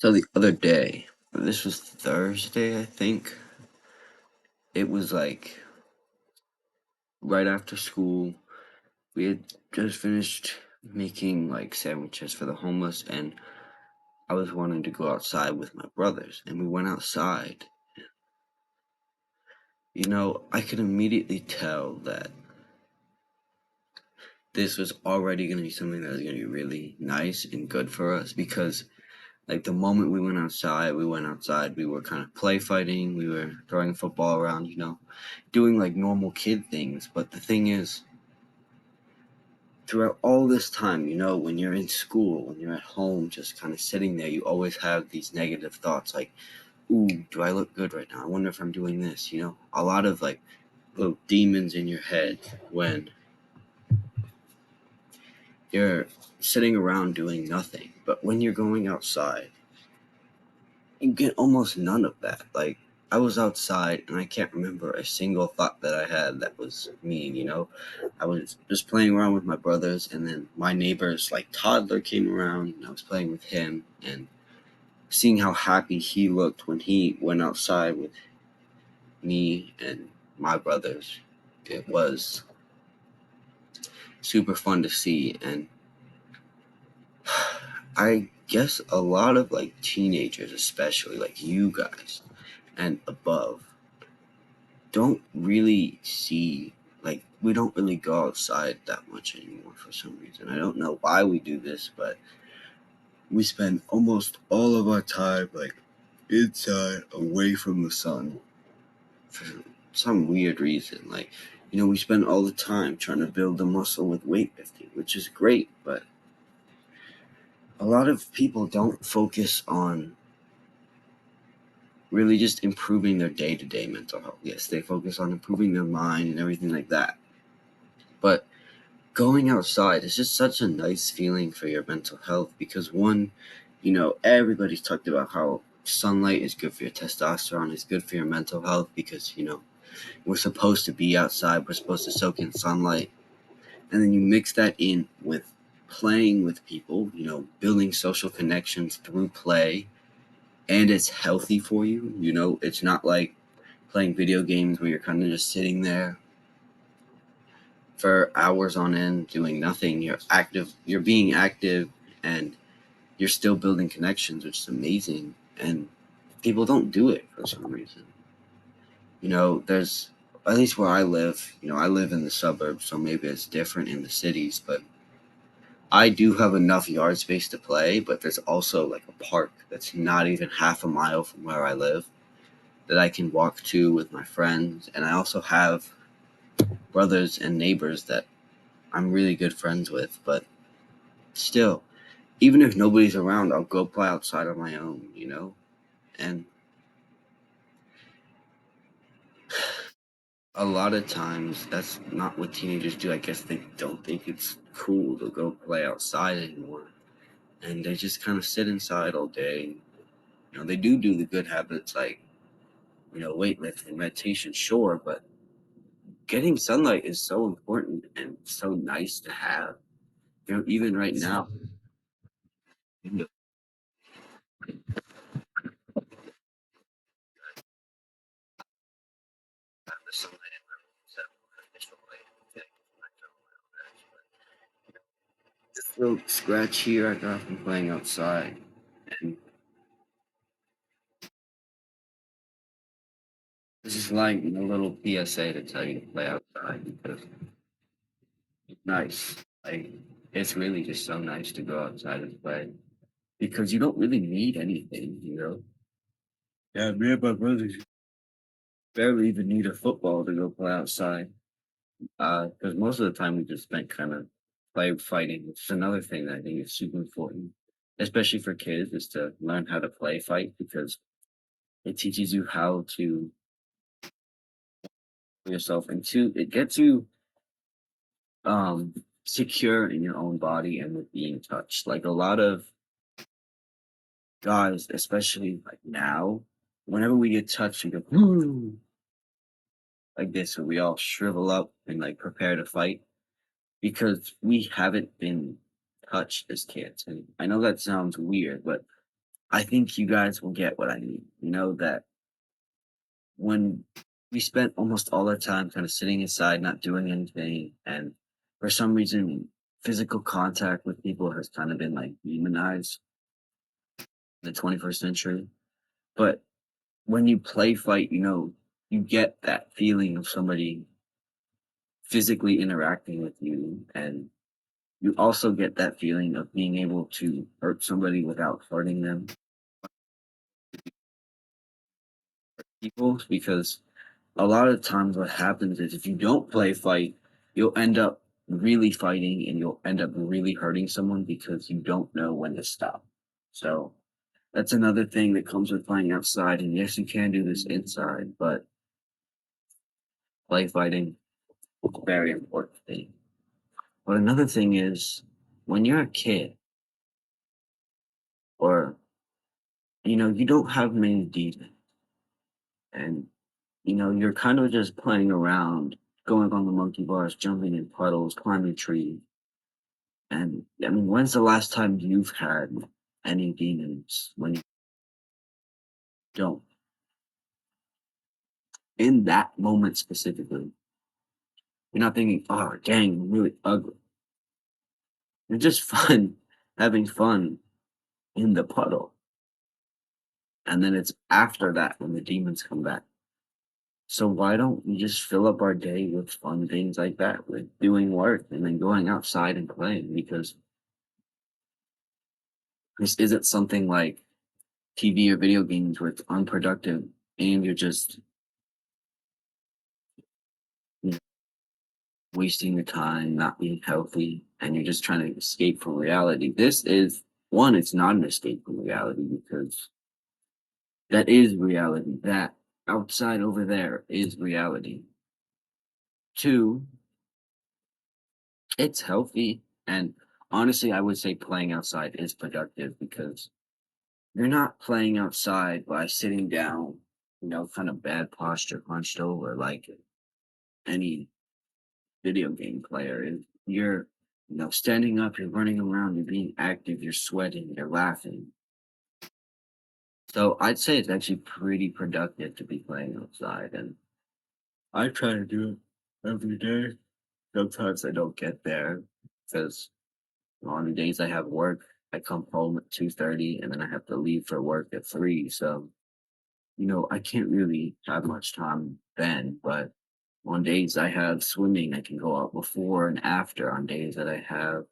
So the other day, this was Thursday, I think. It was like right after school. We had just finished making like sandwiches for the homeless, and I was wanting to go outside with my brothers, and we went outside. I could immediately tell that this was already going to be something that was going to be really nice and good for us because like the moment we went outside, we were kind of play fighting, we were throwing football around, doing like normal kid things. But the thing is, throughout all this time, when you're in school, when you're at home, just kind of sitting there, you always have these negative thoughts like, ooh, do I look good right now? I wonder if I'm doing this, a lot of like little demons in your head when you're sitting around doing nothing. But when you're going outside, you get almost none of that. Like, I was outside and I can't remember a single thought that I had that was mean. I was just playing around with my brothers, and then my neighbor's like toddler came around, and I was playing with him and seeing how happy he looked when he went outside with me and my brothers. It was super fun to see. And I guess a lot of like teenagers, especially like you guys and above, don't really see, like, we don't really go outside that much anymore for some reason. I don't know why we do this, but we spend almost all of our time like inside away from the sun for some weird reason. Like, we spend all the time trying to build the muscle with weightlifting, which is great, but a lot of people don't focus on really just improving their day-to-day mental health. Yes, they focus on improving their mind and everything like that, but going outside is just such a nice feeling for your mental health because one, everybody's talked about how sunlight is good for your testosterone, is good for your mental health because, we're supposed to be outside, we're supposed to soak in sunlight. And then you mix that in with playing with people, building social connections through play, and it's healthy for you. It's not like playing video games where you're kind of just sitting there for hours on end doing nothing. You're being active, and you're still building connections, which is amazing. And people don't do it for some reason. There's, at least where I live, I live in the suburbs, so maybe it's different in the cities, but I do have enough yard space to play, but there's also like a park that's not even half a mile from where I live that I can walk to with my friends. And I also have brothers and neighbors that I'm really good friends with, but still, even if nobody's around, I'll go play outside on my own. And a lot of times, that's not what teenagers do. I guess they don't think it's cool to go play outside anymore. And they just kind of sit inside all day. They do the good habits like, weightlifting, meditation, sure, but getting sunlight is so important and so nice to have. Even right now, in the sunlight in my room, so artificial light, okay, I don't know, this little scratch here I got from playing outside. And this is like a little PSA to tell you to play outside because it's nice. Like, it's really just so nice to go outside and play because you don't really need anything. Yeah, me and my brothers barely even need a football to go play outside. Because most of the time we just spent kind of play fighting, which is another thing that I think is super important, especially for kids, is to learn how to play fight because it teaches you how to yourself, and two, it gets you secure in your own body and with being touched. Like a lot of guys, especially like now, whenever we get touched, we go "Woo," like this, so we all shrivel up and like prepare to fight because we haven't been touched as kids. And I know that sounds weird, but I think you guys will get what I mean. You know that when we spent almost all our time kind of sitting inside, not doing anything, and for some reason, physical contact with people has kind of been like demonized in the 21st century. But when you play fight, you get that feeling of somebody physically interacting with you, and you also get that feeling of being able to hurt somebody without hurting them. People, because a lot of times what happens is if you don't play fight, you'll end up really fighting and you'll end up really hurting someone because you don't know when to stop. So that's another thing that comes with playing outside. And yes, you can do this inside, but play fighting is a very important thing. But another thing is when you're a kid or you don't have many demons and you're kind of just playing around, going on the monkey bars, jumping in puddles, climbing trees. And I mean, when's the last time you've had any demons when you don't? In that moment specifically, you're not thinking, oh, dang, I'm really ugly. You're just fun, having fun in the puddle. And then it's after that when the demons come back. So why don't we just fill up our day with fun things like that, with doing work and then going outside and playing? Because this isn't something like TV or video games where it's unproductive and you're just you know, wasting your time, not being healthy, and you're just trying to escape from reality. This is one, it's not an escape from reality because that is reality. That outside over there is reality. Two, it's healthy. And honestly, I would say playing outside is productive because you're not playing outside by sitting down, kind of bad posture, hunched over like any video game player. And you're, standing up, you're running around, you're being active, you're sweating, you're laughing. So I'd say it's actually pretty productive to be playing outside. And I try to do it every day. Sometimes I don't get there because on the days I have work, I come home at 2:30 and then I have to leave for work at 3. So, I can't really have much time then, but on days I have swimming, I can go out before and after. On days that I have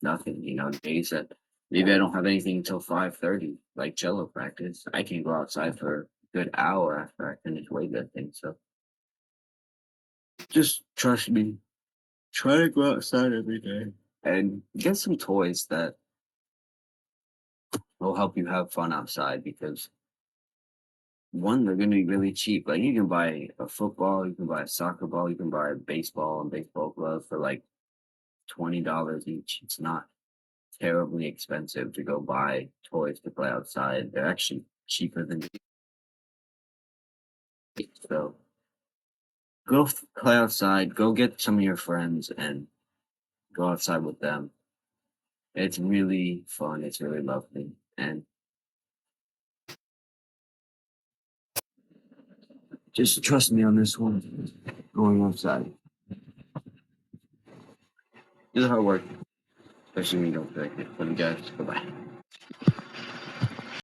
nothing, days that maybe I don't have anything until 5:30, like cello practice, I can go outside for a good hour after I finish weightlifting. So just trust me, try to go outside every day and get some toys that will help you have fun outside because one, they're gonna be really cheap. Like you can buy a football, you can buy a soccer ball, you can buy a baseball and baseball gloves for like $20 each. It's not terribly expensive to go buy toys to play outside. They're actually cheaper than so play outside, go get some of your friends and go outside with them. It's really fun, it's really lovely. And just trust me on this one. Going outside. This is hard work, especially when you don't feel like it. Love you guys. Bye bye.